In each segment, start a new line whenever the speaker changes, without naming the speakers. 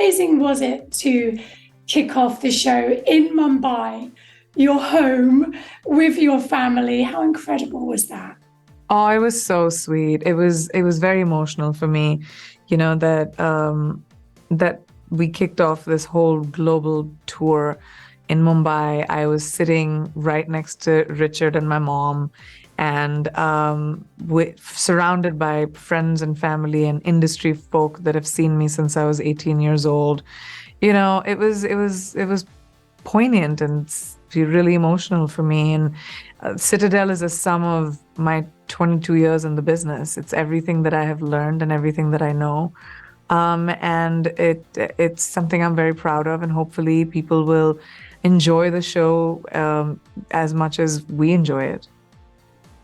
amazing was it to kick off the show in Mumbai, your home, with your family? How incredible was that?
Oh, it was so sweet. It was very emotional for me, that we kicked off this whole global tour in Mumbai. I was sitting right next to Richard and my mom, and surrounded by friends and family and industry folk that have seen me since I was 18 years old. It was poignant and really emotional for me. And Citadel is a sum of my 22 years in the business. It's everything that I have learned and everything that I know. And it's something I'm very proud of, and hopefully people will enjoy the show as much as we enjoy it.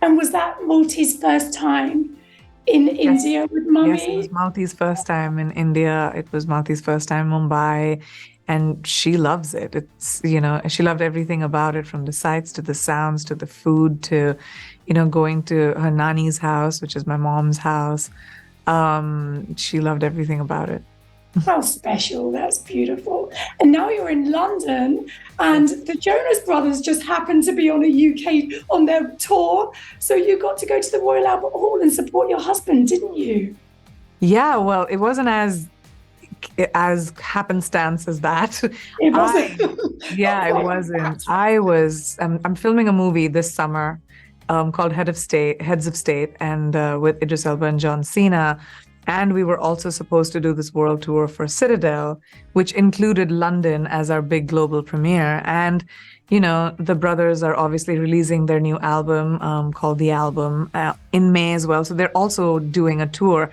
And was that Malti's first time in India with
Yes, it was
Mummy?
Malti's first time in India. It was Malti's first time in Mumbai, and she loves it. She loved everything about it, from the sights to the sounds to the food to, going to her nani's house, which is my mom's house. She loved everything about it.
How special. That's beautiful. And now you're in London, and the Jonas Brothers just happened to be on a UK on their tour. So you got to go to the Royal Albert Hall and support your husband, didn't you?
Yeah, well, it wasn't as happenstance as that.
It wasn't.
Yeah, it wasn't. I'm filming a movie this summer called Heads of State, and with Idris Elba and John Cena. And we were also supposed to do this world tour for Citadel, which included London as our big global premiere. And, the brothers are obviously releasing their new album called The Album in May as well. So they're also doing a tour.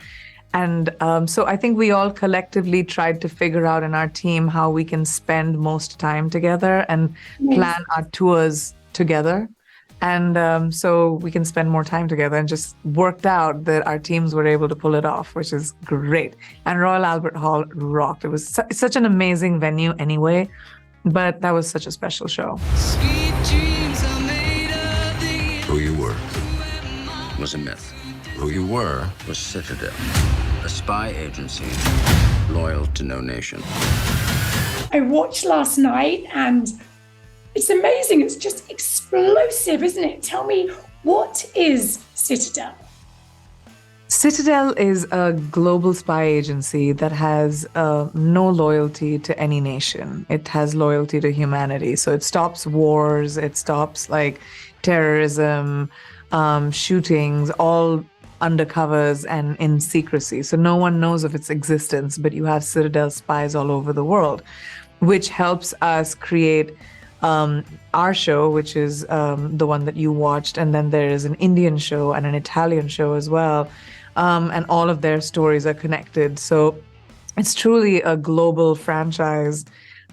And so I think we all collectively tried to figure out in our team how we can spend most time together and plan our tours together. And so we can spend more time together, and just worked out that our teams were able to pull it off, which is great. And Royal Albert Hall rocked. It was such an amazing venue anyway, but that was such a special show.
Who you were was a myth. Who you were was Citadel, a spy agency loyal to no nation.
I watched last night, and it's amazing. It's just explosive, isn't it? Tell me, what is Citadel?
Citadel is a global spy agency that has no loyalty to any nation. It has loyalty to humanity. So it stops wars, it stops terrorism, shootings, all undercovers and in secrecy. So no one knows of its existence, but you have Citadel spies all over the world, which helps us create our show, which is the one that you watched. And then there is an Indian show and an Italian show as well. And all of their stories are connected. So it's truly a global franchise,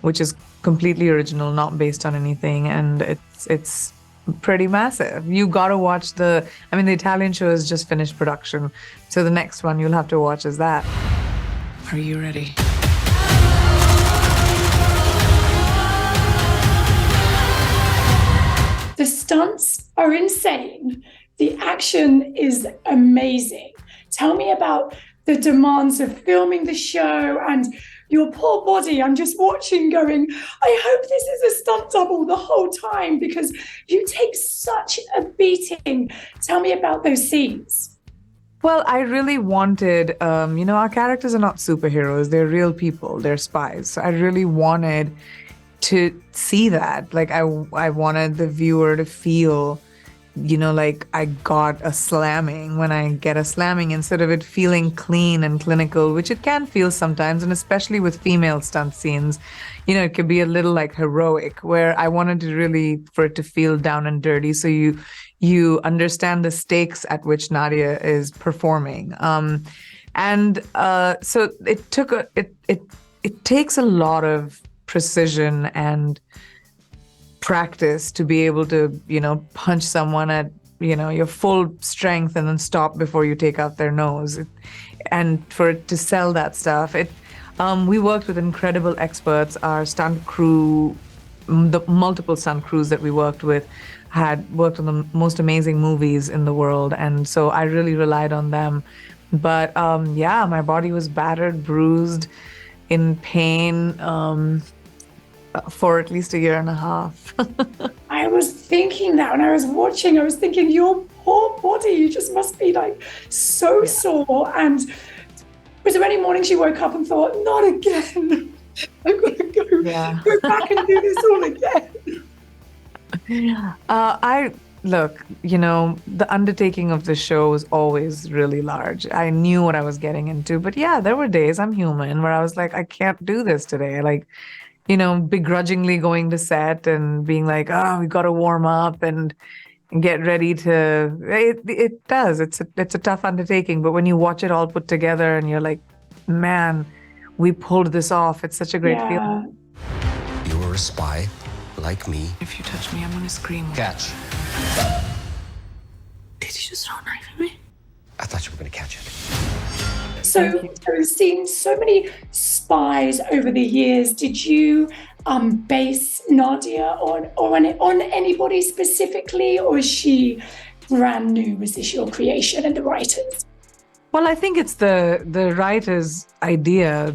which is completely original, not based on anything. And it's pretty massive. You got to watch the Italian show has just finished production. So the next one you'll have to watch is that. Are you ready?
The stunts are insane. The action is amazing. Tell me about the demands of filming the show and your poor body. I'm just watching going, I hope this is a stunt double the whole time, because you take such a beating. Tell me about those scenes.
Well, I really wanted, our characters are not superheroes. They're real people. They're spies. So I really wanted to see that. I wanted the viewer to feel, I got a slamming when I get a slamming, instead of it feeling clean and clinical, which it can feel sometimes. And especially with female stunt scenes, it could be a little heroic, where I wanted to really for it to feel down and dirty. So you understand the stakes at which Nadia is performing. So it takes a lot of precision and practice to be able to, punch someone at, your full strength and then stop before you take out their nose. And for it to sell that stuff, we worked with incredible experts. Our stunt crew, the multiple stunt crews that we worked with, had worked on the most amazing movies in the world. And so I really relied on them. But my body was battered, bruised. in pain for at least a year and a half.
I was thinking that when I was watching, I was thinking, your poor body, you just must be like so sore. And was there any morning she woke up and thought, not again? I've got to go back and do this all again.
Look, the undertaking of the show was always really large. I knew what I was getting into, but yeah, there were days, I'm human, where I was like, I can't do this today. Like, begrudgingly going to set and being like, oh, we got to warm up and get ready to. It does. It's a tough undertaking, but when you watch it all put together and you're like, man, we pulled this off. It's such a great feeling.
You're a spy, like me.
If you touch me, I'm gonna scream.
Catch.
Did you just throw a knife at me?
I thought you were gonna catch it.
So we've seen so many spies over the years. Did you base Nadia on anybody specifically, or is she brand new? Was this your creation and the writers?
Well, I think it's the writer's idea.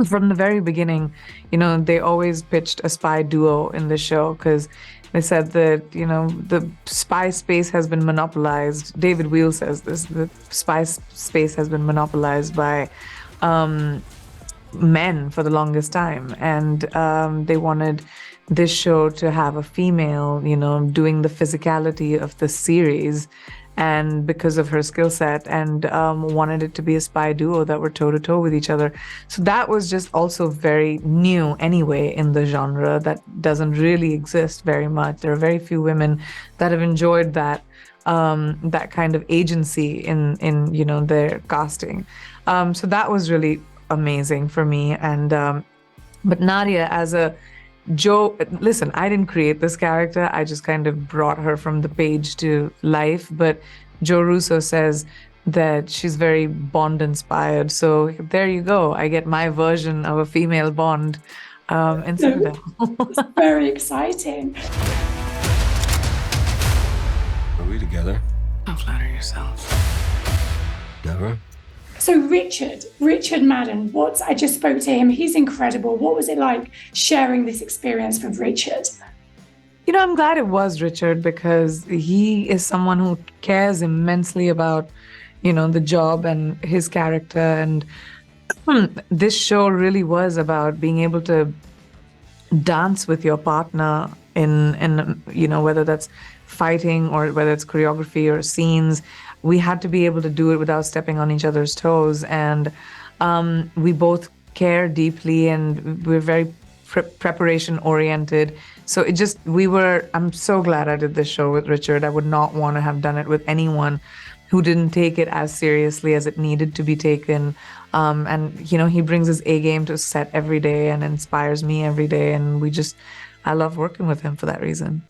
From the very beginning, they always pitched a spy duo in the show because they said that, the spy space has been monopolized. David Wheel says this, the spy space has been monopolized by men for the longest time. And they wanted this show to have a female, doing the physicality of the series, and because of her skill set, and wanted it to be a spy duo that were toe-to-toe with each other. So that was just also very new anyway in the genre that doesn't really exist very much. There are very few women that have enjoyed that kind of agency in their casting. So that was really amazing for me. And but Nadia as a listen, I didn't create this character. I just kind of brought her from the page to life. But Joe Russo says that she's very Bond inspired. So there you go. I get my version of a female Bond in Citadel.
It's very exciting.
Are we together?
Don't flatter yourself.
Never.
So Richard Madden, I just spoke to him. He's incredible. What was it like sharing this experience with Richard?
I'm glad it was Richard because he is someone who cares immensely about, the job and his character. And this show really was about being able to dance with your partner in whether that's fighting or whether it's choreography or scenes. We had to be able to do it without stepping on each other's toes. And we both care deeply and we're very preparation oriented. So I'm so glad I did this show with Richard. I would not want to have done it with anyone who didn't take it as seriously as it needed to be taken. And, he brings his A game to set every day and inspires me every day. And I love working with him for that reason.